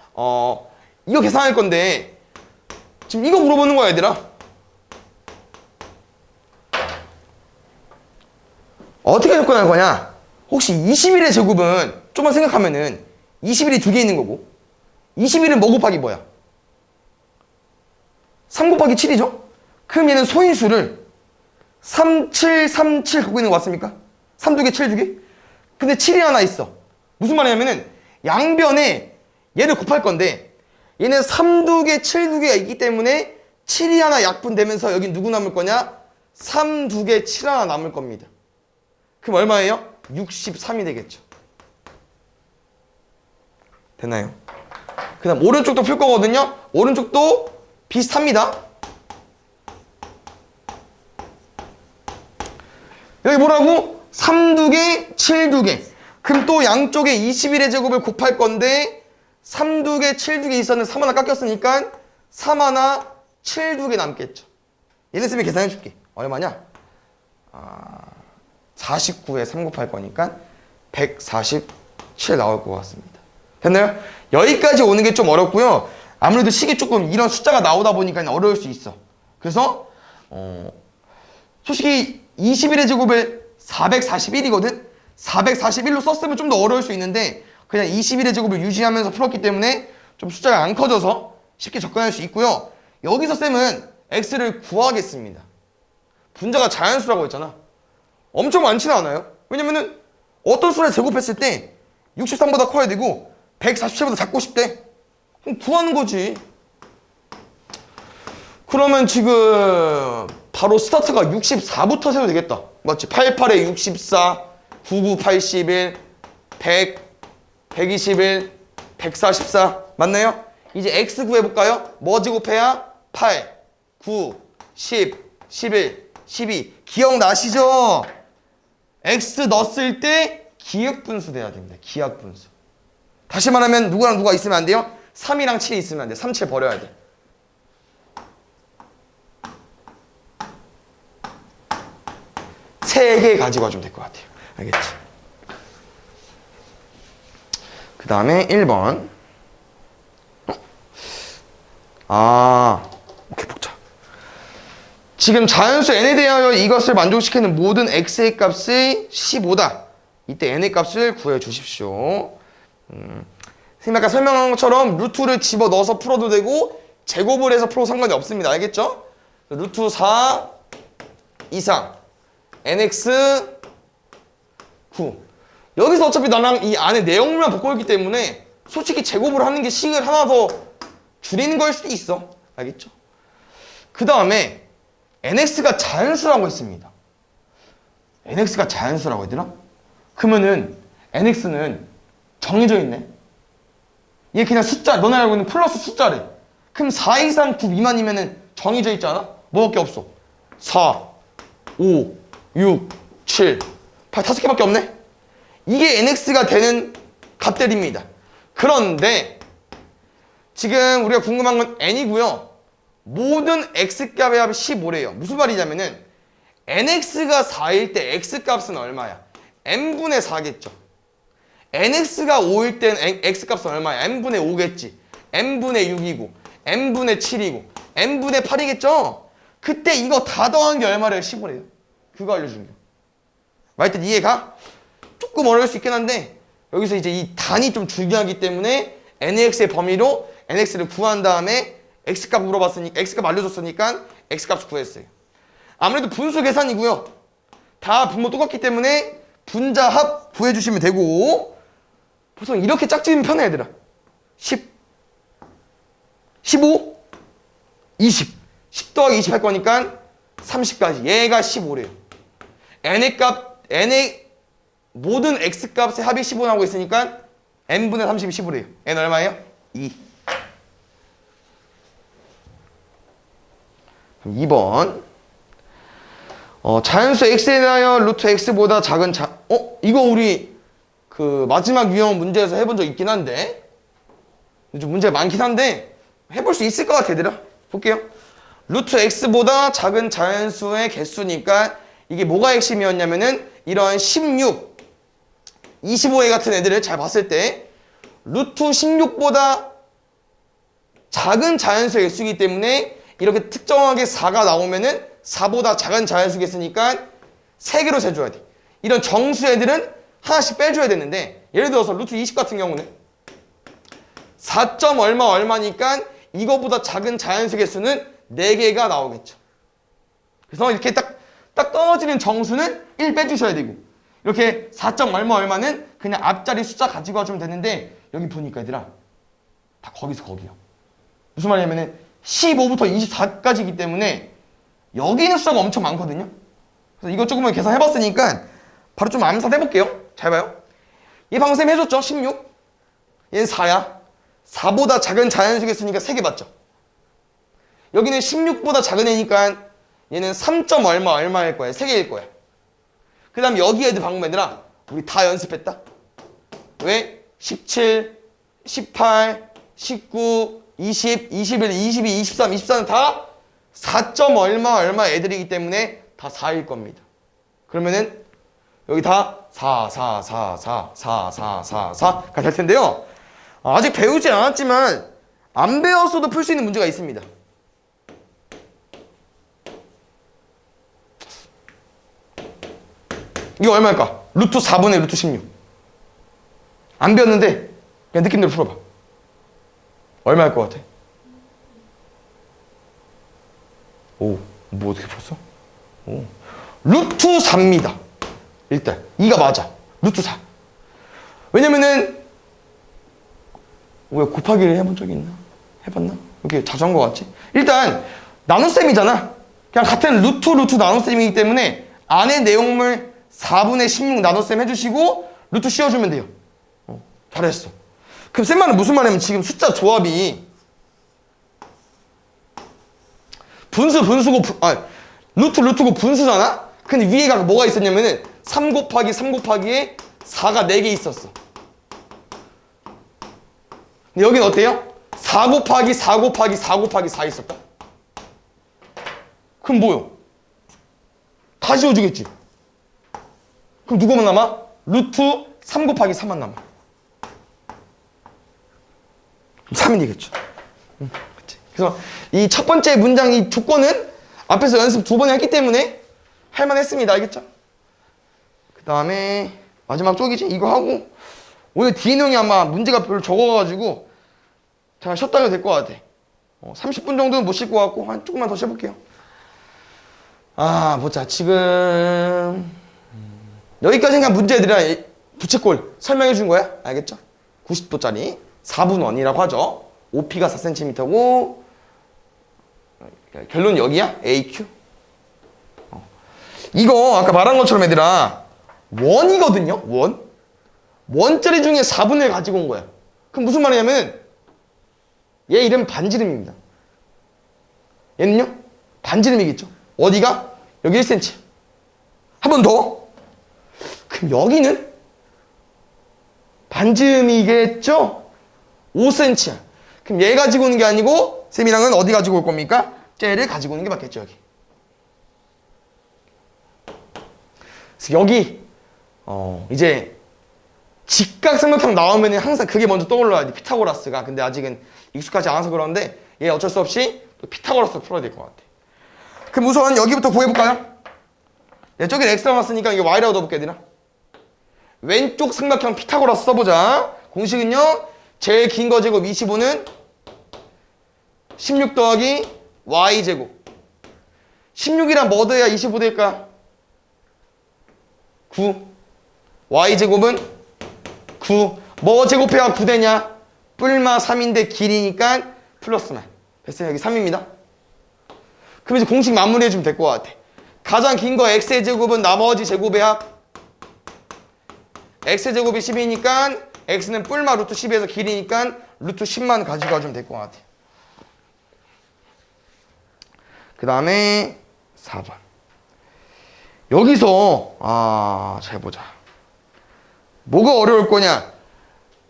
이거 계산할 건데 지금 이거 물어보는 거야 얘들아. 어떻게 접근할 거냐? 혹시 21의 제곱은 좀만 생각하면은 21이 2개 있는 거고 21은 뭐 곱하기 뭐야? 3 곱하기 7이죠? 그럼 얘는 소인수를 3, 7, 3, 7 갖고 있는 거 맞습니까? 3 2개, 7 2개? 근데 7이 하나 있어. 무슨 말이냐면은 양변에 얘를 곱할 건데 얘는 3 2개, 7 2개가 있기 때문에 7이 하나 약분되면서 여기 누구 남을 거냐? 3 2개, 7 하나 남을 겁니다. 그럼 얼마예요? 63이 되겠죠. 됐나요? 그 다음 오른쪽도 풀 거거든요. 오른쪽도 비슷합니다. 여기 뭐라고? 3 2개, 7 2개. 그럼 또 양쪽에 21의 제곱을 곱할 건데 3 2개, 7 2개 있었는데 3 하나 깎였으니까 3 하나, 7 2개 남겠죠. 얘네 쌤이 계산해 줄게. 얼마냐? 49에 3 곱할 거니까 147 나올 것 같습니다. 됐나요? 여기까지 오는 게 좀 어렵고요. 아무래도 식이 조금 이런 숫자가 나오다 보니까 어려울 수 있어. 그래서 솔직히 21의 제곱을 441이거든? 441로 썼으면 좀 더 어려울 수 있는데 그냥 21의 제곱을 유지하면서 풀었기 때문에 좀 숫자가 안 커져서 쉽게 접근할 수 있고요. 여기서 쌤은 x를 구하겠습니다. 분자가 자연수라고 했잖아. 엄청 많지는 않아요. 왜냐면은 어떤 수를 제곱했을 때 63보다 커야 되고 147보다 작고 싶대. 그럼 구하는 거지. 그러면 지금 바로 스타트가 64부터 세도 되겠다. 맞지? 88에 64, 99, 81, 100, 121, 144 맞나요? 이제 x 구해볼까요? 뭐 제곱해야? 8, 9, 10, 11, 12 기억나시죠? x 넣었을 때 기역분수 돼야 됩니다. 기역분수. 다시 말하면 누구랑 누가 있으면 안 돼요? 3이랑 7이 있으면 안 돼. 3, 7 버려야 돼. 세 개 가지고 와주면 될 것 같아요. 알겠지? 그 다음에 1번. 오케이, 복잡. 지금 자연수 n에 대하여 이것을 만족시키는 모든 x의 값이 15다. 이때 n의 값을 구해 주십시오. 선생님 아까 설명한 것처럼 루트를 집어넣어서 풀어도 되고 제곱을 해서 풀어도 상관이 없습니다. 알겠죠? 루트 4 이상 nx 9 여기서 어차피 나랑 이 안에 내용물만 바꿔있기 때문에 솔직히 제곱을 하는 게 식을 하나 더 줄이는 걸 수도 있어. 알겠죠? 그 다음에 nx가 자연수라고 했습니다. nx가 자연수라고 했더라? 그러면은 nx는 정해져 있네. 얘 그냥 숫자, 너네 알고 있는 플러스 숫자래. 그럼 4 이상 9 미만이면은 정해져 있지 않아? 뭐밖에 없어? 4, 5, 6, 7, 8, 5개밖에 없네? 이게 nx가 되는 값들입니다. 그런데 지금 우리가 궁금한 건 n이고요. 모든 x값의 합이 15래요. 무슨 말이냐면은 nx가 4일 때 x값은 얼마야? n분의 4겠죠. nx가 5일 땐 x값은 얼마야? n분의 5겠지. n분의 6이고 n분의 7이고 n분의 8이겠죠. 그때 이거 다 더한 게 얼마래요? 15래요. 그거 알려준 거. 말뜻 이해가? 조금 어려울 수 있긴 한데 여기서 이제 이 단이 좀 중요하기 때문에 nx의 범위로 nx를 구한 다음에 x값 물어봤으니까 x값 알려줬으니까 x값 구했어요. 아무래도 분수 계산이고요. 다 분모 똑같기 때문에 분자합 구해주시면 되고 보통 이렇게 짝지으면 편해 얘들아. 10, 15, 20. 10 더하기 20 할 거니까 30까지. 얘가 15래요. n의 모든 x값의 합이 15 나오고 있으니까 n분의 30이 15래요. n 얼마예요? 2. 그럼 2번. 자연수 x에 대하여 루트 x보다 작은 이거 우리 그 마지막 유형 문제에서 해본 적 있긴 한데 좀 문제가 많긴 한데 해볼 수 있을 것 같아 얘들아. 볼게요. 루트 x보다 작은 자연수의 개수니까 이게 뭐가 핵심이었냐면은 이런 16, 25회 같은 애들을 잘 봤을 때 루트 16보다 작은 자연수의 개수이기 때문에 이렇게 특정하게 4가 나오면은 4보다 작은 자연수 개수니까 3개로 재줘야 돼. 이런 정수 애들은 하나씩 빼줘야 되는데 예를 들어서 루트 20 같은 경우는 4. 얼마 얼마니까 이거보다 작은 자연수 개수는 4개가 나오겠죠. 그래서 이렇게 딱 떨어지는 정수는 1 빼주셔야 되고 이렇게 4. 얼마 얼마는 그냥 앞자리 숫자 가지고 와주면 되는데 여기 보니까 얘들아 다 거기서 거기야. 무슨 말이냐면은 15부터 24까지이기 때문에 여기 있는 숫자가 엄청 많거든요. 그래서 이거 조금만 계산해봤으니까 바로 좀 암산해볼게요. 잘 봐요. 얘 방금 쌤 해줬죠? 16. 얘는 4야. 4보다 작은 자연수 개수니까 3개 맞죠? 여기는 16보다 작은 애니까 얘는 3. 얼마 얼마일 거야. 3개일 거야. 그 다음 여기 애들 방금 애들아 우리 다 연습했다. 왜? 17, 18, 19, 20, 21, 22, 23, 24는 다 4. 얼마 얼마 애들이기 때문에 다 4일 겁니다. 그러면은 여기 다 4, 4, 4, 4, 4, 4, 4, 4가 될 텐데요. 아직 배우지 않았지만 안 배웠어도 풀 수 있는 문제가 있습니다. 이거 얼마일까? 루트 4분의 루트 16. 안 배웠는데 그냥 느낌대로 풀어봐. 얼마일 것 같아? 오, 뭐 어떻게 풀었어? 오, 루트 4입니다. 일단 2가 맞아. 루트 4. 왜냐면은 왜 곱하기를 해본 적이 있나? 해봤나? 이렇게 자주 한 것 같지? 일단 나눗셈이잖아. 그냥 같은 루트 나눗셈이기 때문에 안에 내용물 4분의 16 나눗셈 해주시고 루트 씌워주면 돼요. 잘했어. 그럼 쌤 말은 무슨 말이냐면 지금 숫자 조합이 루트고 분수잖아? 근데 위에가 뭐가 있었냐면은 3 곱하기 3 곱하기에 4가 4개 있었어. 근데 여긴 어때요? 4 곱하기 4 곱하기 4 곱하기 4 있었다. 그럼 뭐요? 다 지워주겠지. 그럼 누구만 남아? 루트 3 곱하기 3만 남아. 3이 되겠죠. 그치. 그래서 이 첫 번째 문장 이 조건은 앞에서 연습 2번 했기 때문에 할만했습니다. 알겠죠? 그 다음에 마지막 쪽이지. 이거 하고 오늘 뒤에 내용이 아마 문제가 별로 적어가지고 잠깐 쉬었다 해도 될 것 같아. 30분 정도는 못 쉴 것 같고 한 조금만 더 쉬어볼게요. 보자. 지금 여기까지가 문제들이랑 부채꼴 설명해 준 거야. 알겠죠? 90도짜리 4분 원이라고 하죠. OP가 4cm고 결론 여기야. AQ. 이거 아까 말한 것처럼 얘들아 원이거든요. 원짜리 중에 4분의 1 가지고 온 거야. 그럼 무슨 말이냐면 얘 이름 반지름입니다. 얘는요? 반지름이겠죠. 어디가? 여기 1cm. 한 번 더. 그럼 여기는 반지름이겠죠? 5cm야. 그럼 얘 가지고 오는 게 아니고 쌤이랑은 어디 가지고 올 겁니까? 쟤를 가지고 오는 게 맞겠죠. 여기. 그래서 여기 이제 직각삼각형 나오면 항상 그게 먼저 떠올라야 돼. 피타고라스가. 근데 아직은 익숙하지 않아서 그러는데 얘 어쩔 수 없이 또 피타고라스 풀어야 될 것 같아. 그럼 우선 여기부터 구해볼까요? 저기 x 나왔으니까 이게 y라고 넣어볼게 얘들아. 왼쪽 삼각형 피타고라스 써보자. 공식은요. 제일 긴 거 제곱 25는 16 더하기 y제곱. 16이랑 뭐 더해야 25 될까? 9. y제곱은 9. 뭐 제곱해야 9되냐? 뿔마 3인데 길이니까 플러스만. 됐어요. 여기 3입니다. 그럼 이제 공식 마무리해주면 될 것 같아. 가장 긴 거 x의 제곱은 나머지 제곱의 합. x의 제곱이 10이니까 x는 뿔마 루트 10에서 길이니까 루트 10만 가지고 와주면 될 것 같아. 그 다음에 4번. 여기서 잘 보자. 뭐가 어려울 거냐?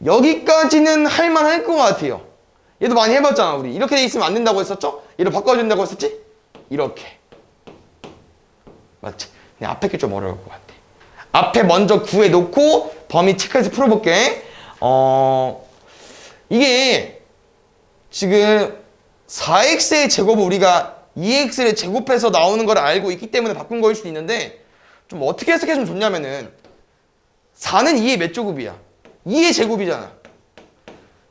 여기까지는 할만할 것 같아요. 얘도 많이 해봤잖아. 우리 이렇게 돼 있으면 안 된다고 했었죠? 얘를 바꿔준다고 했었지? 이렇게. 맞지? 근데 앞에 게 좀 어려울 것 같아. 앞에 먼저 구해놓고 범위 체크해서 풀어볼게. 이게 지금 4x의 제곱을 우리가 2x를 제곱해서 나오는 걸 알고 있기 때문에 바꾼 거일 수도 있는데, 좀 어떻게 해석해주면 좋냐면은 4는 2의 몇 제곱이야? 2의 제곱이잖아.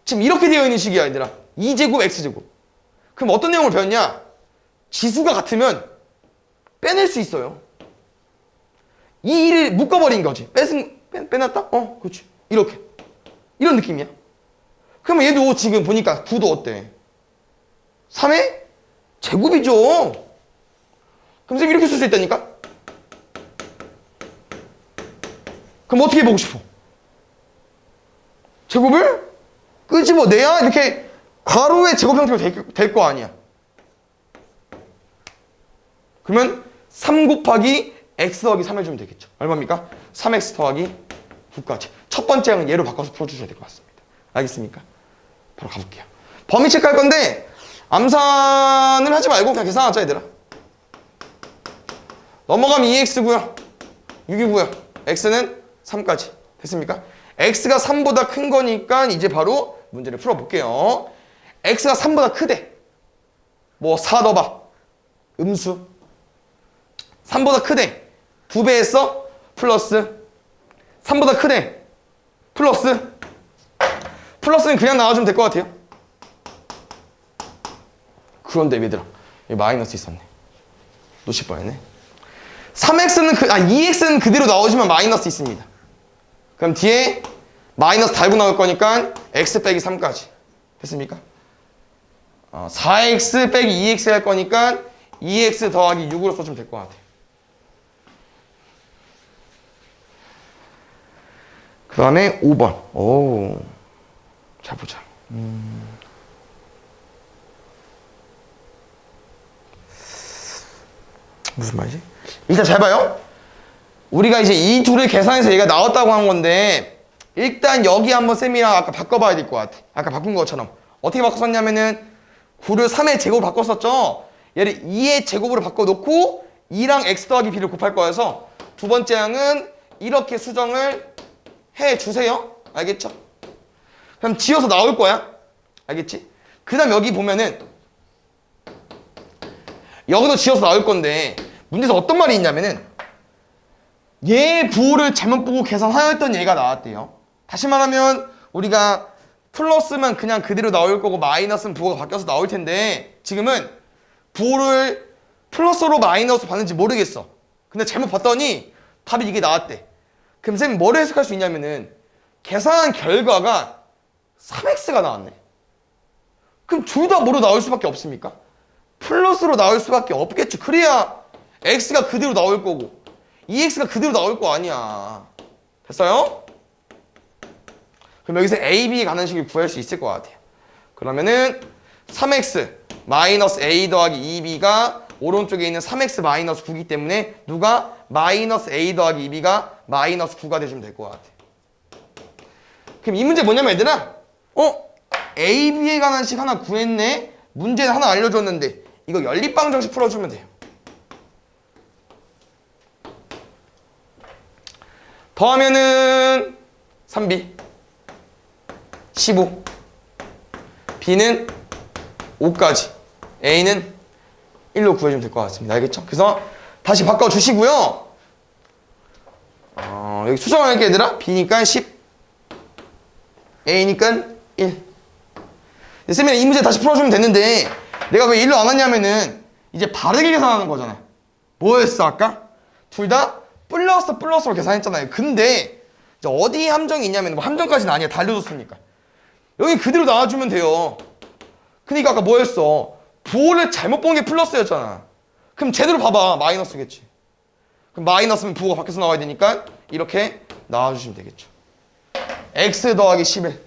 지금 이렇게 되어 있는 식이야, 얘들아. 2제곱 x제곱. 그럼 어떤 내용을 배웠냐? 지수가 같으면 빼낼 수 있어요. 이 1을 묶어버린 거지. 빼놨다? 그렇지. 이렇게. 이런 느낌이야. 그러면 얘도 지금 보니까 9도 어때? 3의 제곱이죠. 그럼 쌤 이렇게 쓸 수 있다니까? 그럼 어떻게 보고 싶어? 제곱을 끄집어내야 이렇게 가로의 제곱 형태로 될 거 아니야. 그러면 3 곱하기 x 더하기 3 해주면 되겠죠. 얼마입니까? 3x 더하기 9까지. 첫 번째 항은 얘로 바꿔서 풀어주셔야 될 것 같습니다. 알겠습니까? 바로 가볼게요. 범위 체크할 건데 암산을 하지 말고 그냥 계산하자, 얘들아. 넘어가면 2x고요. 6이고요. x는 3까지. 됐습니까? x가 3보다 큰 거니까 이제 바로 문제를 풀어볼게요. x가 3보다 크대. 뭐 4 넣어봐. 음수. 3보다 크대. 2배 했어? 플러스. 3보다 크대. 플러스. 플러스는 그냥 나와주면 될 것 같아요. 그런데 얘들아, 여기 마이너스 있었네. 놓칠 뻔했네. 2x는 그대로 나오지만 마이너스 있습니다. 그럼 뒤에 마이너스 달고 나올 거니까 x 빼기 3까지. 됐습니까? 4x 빼기 2x 할 거니까 2x 더하기 6으로 써주면 될 것 같아요. 그 다음에 5번. 오, 잘 보자. 무슨 말이지? 일단 잘 봐요. 우리가 이제 이 둘을 계산해서 얘가 나왔다고 한 건데, 일단 여기 한번 쌤이랑 아까 바꿔봐야 될 것 같아. 아까 바꾼 것처럼. 어떻게 바꿨었냐면은 9를 3의 제곱으로 바꿨었죠. 얘를 2의 제곱으로 바꿔놓고 2랑 x 더하기 b를 곱할 거여서 두 번째 항은 이렇게 수정을 해주세요. 알겠죠? 그럼 지어서 나올 거야. 알겠지? 그 다음 여기 보면은 여기도 지어서 나올 건데 문제에서 어떤 말이 있냐면은 얘 부호를 잘못 보고 계산하였던 얘가 나왔대요. 다시 말하면 우리가 플러스만 그냥 그대로 나올 거고 마이너스는 부호가 바뀌어서 나올 텐데 지금은 부호를 플러스로 마이너스 봤는지 모르겠어. 근데 잘못 봤더니 답이 이게 나왔대. 그럼 쌤이 뭐를 해석할 수 있냐면은 계산한 결과가 3x가 나왔네. 그럼 둘 다 뭐로 나올 수밖에 없습니까? 플러스로 나올 수밖에 없겠죠. 그래야 x가 그대로 나올 거고 2x가 그대로 나올 거 아니야. 됐어요? 그럼 여기서 a, b에 관한 식을 구할 수 있을 것 같아요. 그러면은 3x 마이너스 a 더하기 2b가 오른쪽에 있는 3x 마이너스 9이기 때문에 누가 마이너스 a 더하기 2b가 마이너스 9가 돼주면 될 것 같아. 그럼 이 문제 뭐냐면 얘들아, a, b에 관한 식 하나 구했네. 문제는 하나 알려줬는데 이거 연립방정식 풀어주면 돼요. 더하면은 3b 15 b는 5까지 a는 1로 구해주면 될 것 같습니다. 알겠죠? 그래서 다시 바꿔주시고요. 여기 수정할게 얘들아. b니까 10 a니까 1. 쌤이 이 문제 다시 풀어주면 됐는데 내가 왜 1로 안 왔냐면은 이제 바르게 계산하는 거잖아. 뭐였어 아까? 둘 다 플러스로 계산했잖아요. 근데 이제 어디 함정이 있냐면 뭐 함정까지는 아니야. 다 알려줬으니까. 여기 그대로 나와주면 돼요. 그러니까 아까 뭐였어? 부호를 잘못 본 게 플러스였잖아. 그럼 제대로 봐봐. 마이너스겠지. 그럼 마이너스면 부호가 밖에서 나와야 되니까 이렇게 나와주시면 되겠죠. x 더하기 11.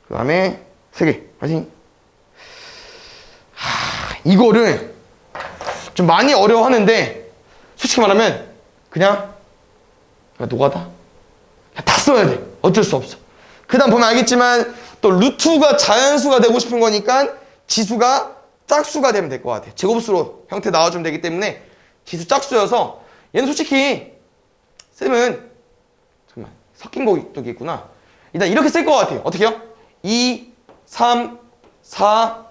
그 다음에 3개. 파이팅. 이거를 좀 많이 어려워하는데 솔직히 말하면 그냥 노가다. 다 써야 돼. 어쩔 수 없어. 그 다음 보면 알겠지만 또 루트가 자연수가 되고 싶은 거니까 지수가 짝수가 되면 될 것 같아. 제곱수로 형태 나와주면 되기 때문에 지수 짝수여서 얘는 솔직히 쌤은 잠깐만 섞인 것도 있구나. 일단 이렇게 쓸 것 같아요. 어떻게 해요? 2, 3, 4,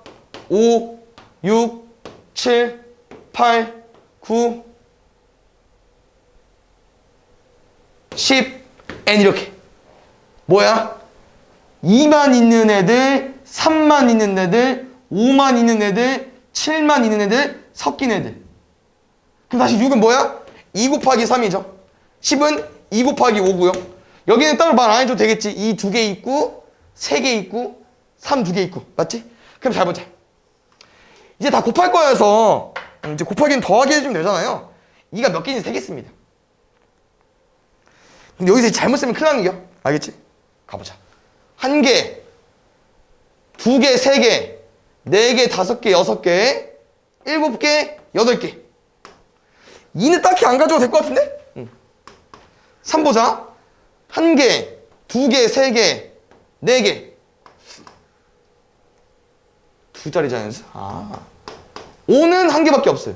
5, 6, 7, 8, 9, 10, n 이렇게. 뭐야? 2만 있는 애들, 3만 있는 애들, 5만 있는 애들, 7만 있는 애들, 섞인 애들. 그럼 다시 6은 뭐야? 2 곱하기 3이죠. 10은 2 곱하기 5고요. 여기는 따로 말 안 해줘도 되겠지. 2 2개 있고 3개 있고 3 2개 있고. 맞지? 그럼 잘 보자. 이제 다 곱할 거여서 이제 곱하기는 더하기 해주면 되잖아요. 2가 몇 개인지 세겠습니다. 근데 여기서 잘못 쓰면 큰일 나는 겨. 알겠지? 가보자. 1개, 2개, 3개, 4개, 5개, 6개, 7개, 8개. 2는 딱히 안 가져도 될 것 같은데? 3 보자. 1개, 2개, 3개, 4개. 2자리 자연수? 5는 1개밖에 없어요.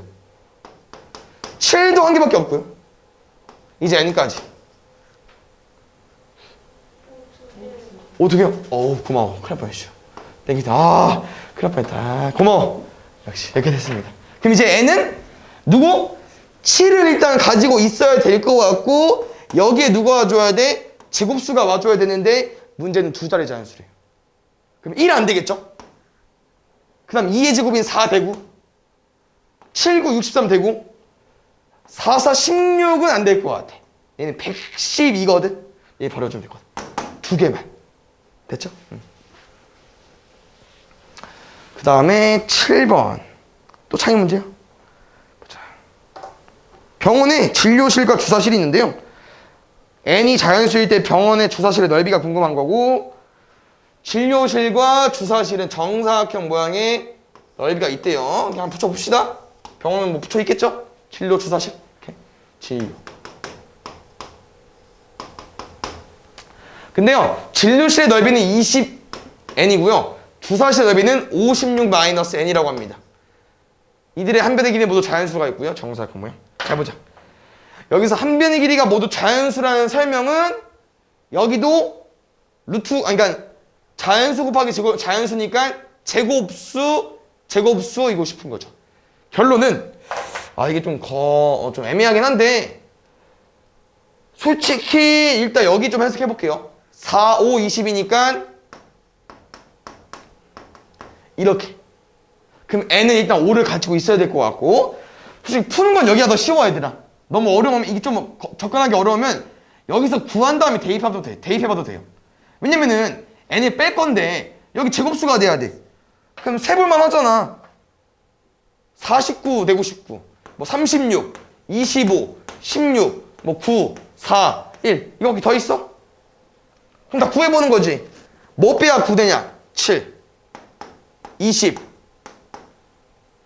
7도 1개밖에 없고요. 이제 n까지. 어떡해요? 어우 고마워. 큰일 날 뻔했죠. 땡기다. 큰일 날 뻔했다. 고마워. 역시 이렇게 됐습니다. 그럼 이제 n은 누구? 7을 일단 가지고 있어야 될 것 같고 여기에 누가 와줘야 돼? 제곱수가 와줘야 되는데 문제는 2자리 자연수래요. 그럼 1 안 되겠죠? 그 다음 2의 제곱인 4 되고 7, 9, 63 되고 4, 4, 16은 안 될 것 같아. 얘는 112거든? 얘 버려주면 될 것 같아. 2개만. 됐죠? 그 다음에 7번. 또 창의 문제요. 보자. 병원에 진료실과 주사실이 있는데요. n이 자연수일 때 병원의 주사실의 넓이가 궁금한 거고 진료실과 주사실은 정사각형 모양의 넓이가 있대요. 그냥 붙여봅시다. 병원은 뭐 붙여 있겠죠? 진료, 주사실. 이렇게. 진료. 근데요, 진료실의 넓이는 20n이고요. 주사실의 넓이는 56-n이라고 합니다. 이들의 한 변의 길이 모두 자연수가 있고요. 정사각형 모양. 잘 보자. 여기서 한 변의 길이가 모두 자연수라는 설명은 여기도 루트, 그러니까 자연수 곱하기 자연수니까 제곱수이고 싶은 거죠. 결론은 이게 좀 애매하긴 한데 솔직히 일단 여기 좀 해석해 볼게요. 4, 5, 20이니까 이렇게. 그럼 n은 일단 5를 가지고 있어야 될 것 같고 솔직히 푸는 건 여기가 더 쉬워 얘들아. 너무 어려우면 이게 좀 접근하기 어려우면 여기서 구한 다음에 대입해봐도 돼요. 왜냐면은 n을 뺄 건데 여기 제곱수가 돼야 돼. 그럼 세볼만 하잖아. 49 되고 19 뭐 36 25 16 뭐 9 4 1 이거 여기 더 있어? 그럼 다 구해보는 거지. 뭐 빼야 9 되냐? 7 20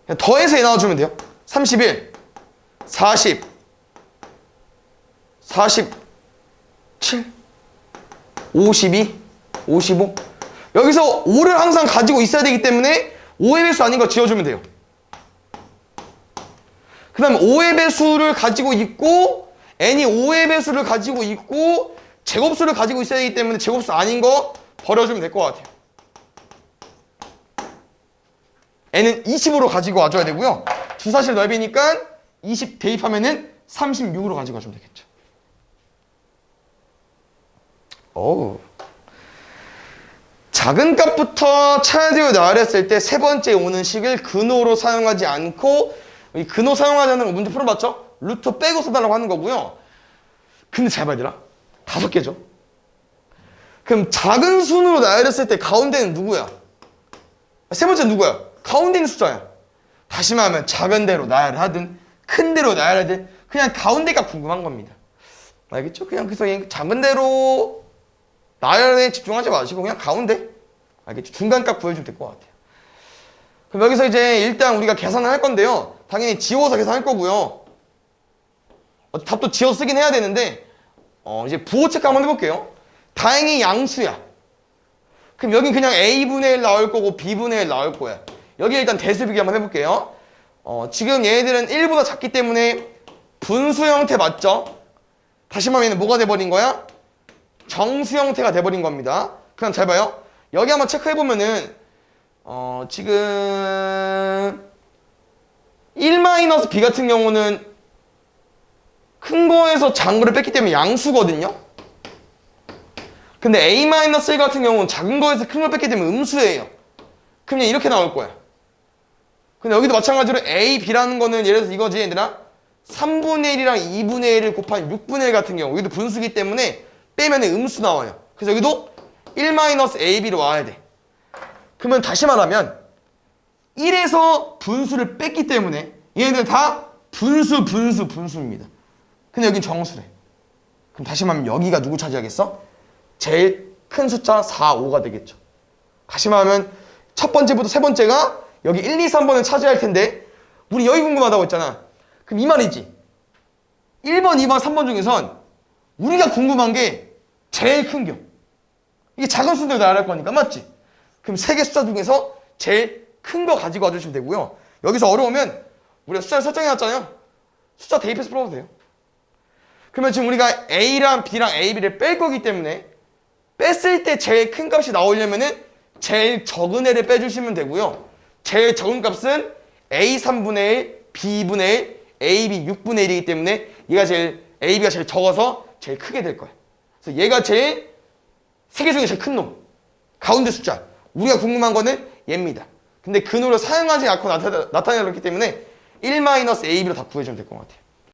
그냥 더해서 얘 나와주면 돼요. 31 40 47 52 55 여기서 5를 항상 가지고 있어야 되기 때문에 5의 배수 아닌 거 지워주면 돼요. 그 다음에 5의 배수를 가지고 있고 n이 5의 배수를 가지고 있고 제곱수를 가지고 있어야 되기 때문에 제곱수 아닌 거 버려주면 될 것 같아요. n은 20으로 가지고 와줘야 되고요. 주사실 넓이니까 20 대입하면은 36으로 가지고 와주면 되겠죠. 어우. 작은 값부터 차례대로 나열했을 때 세 번째 오는 식을 근호로 사용하지 않고 이 근호 사용하지 않는 거 문제 풀어봤죠? 루트 빼고 써달라고 하는 거고요. 근데 잘 봐야 되나? 5개죠. 그럼 작은 순으로 나열했을 때 가운데는 누구야? 세 번째는 누구야? 가운데 있는 숫자야. 다시 말하면 작은 대로 나열하든 큰 대로 나열하든 그냥 가운데가 궁금한 겁니다. 알겠죠? 그냥 그래서 작은 대로 나열에 집중하지 마시고 그냥 가운데, 알겠죠? 중간값 구해주면 될 것 같아요. 그럼 여기서 이제 일단 우리가 계산을 할 건데요. 당연히 지워서 계산할 거고요. 답도 지워서 쓰긴 해야 되는데 이제 부호 체크 한번 해볼게요. 다행히 양수야. 그럼 여긴 그냥 A분의 1 나올 거고 B분의 1 나올 거야. 여기 일단 대수 비교 한번 해볼게요. 지금 얘네들은 1보다 작기 때문에 분수 형태 맞죠? 다시 말하면 얘는 뭐가 돼버린 거야? 정수 형태가 돼버린 겁니다. 그럼 잘 봐요. 여기 한번 체크해보면은 지금 1-B 같은 경우는 큰 거에서 작은 거를 뺐기 때문에 양수거든요. 근데 A-1 같은 경우는 작은 거에서 큰 걸 뺐기 때문에 음수예요. 그럼 그냥 이렇게 나올 거야. 근데 여기도 마찬가지로 A, B라는 거는 예를 들어서 이거지 얘들아. 3분의 1이랑 2분의 1을 곱한 6분의 1 같은 경우 여기도 분수기 때문에 빼면 음수 나와요. 그래서 여기도 1-AB로 와야 돼. 그러면 다시 말하면 1에서 분수를 뺐기 때문에 얘네들 다 분수입니다. 근데 여긴 정수래. 그럼 다시 말하면 여기가 누구 차지하겠어? 제일 큰 숫자 4, 5가 되겠죠. 다시 말하면 첫 번째부터 세 번째가 여기 1, 2, 3번을 차지할 텐데 우리 여기 궁금하다고 했잖아. 그럼 이 말이지. 1번, 2번, 3번 중에선 우리가 궁금한 게 제일 큰 겨. 이게 작은 수들 나열할 거니까 맞지? 그럼 세 개 숫자 중에서 제일 큰 거 가지고 와주시면 되고요. 여기서 어려우면 우리가 숫자를 설정해놨잖아요. 숫자 대입해서 풀어도 돼요. 그러면 지금 우리가 A랑 B랑 AB를 뺄 거기 때문에 뺐을 때 제일 큰 값이 나오려면은 제일 적은 애를 빼주시면 되고요. 제일 적은 값은 A 3분의 1, B분의 1, AB 6분의 1이기 때문에 AB가 제일 적어서 제일 크게 될 거야. 그래서 얘가 제일 세 개 중에 제일 큰 놈. 가운데 숫자. 우리가 궁금한 거는 얘입니다. 근데 근호를 사용하지 않고 나타내놨기 때문에 1-AB로 다 구해주면 될 것 같아요.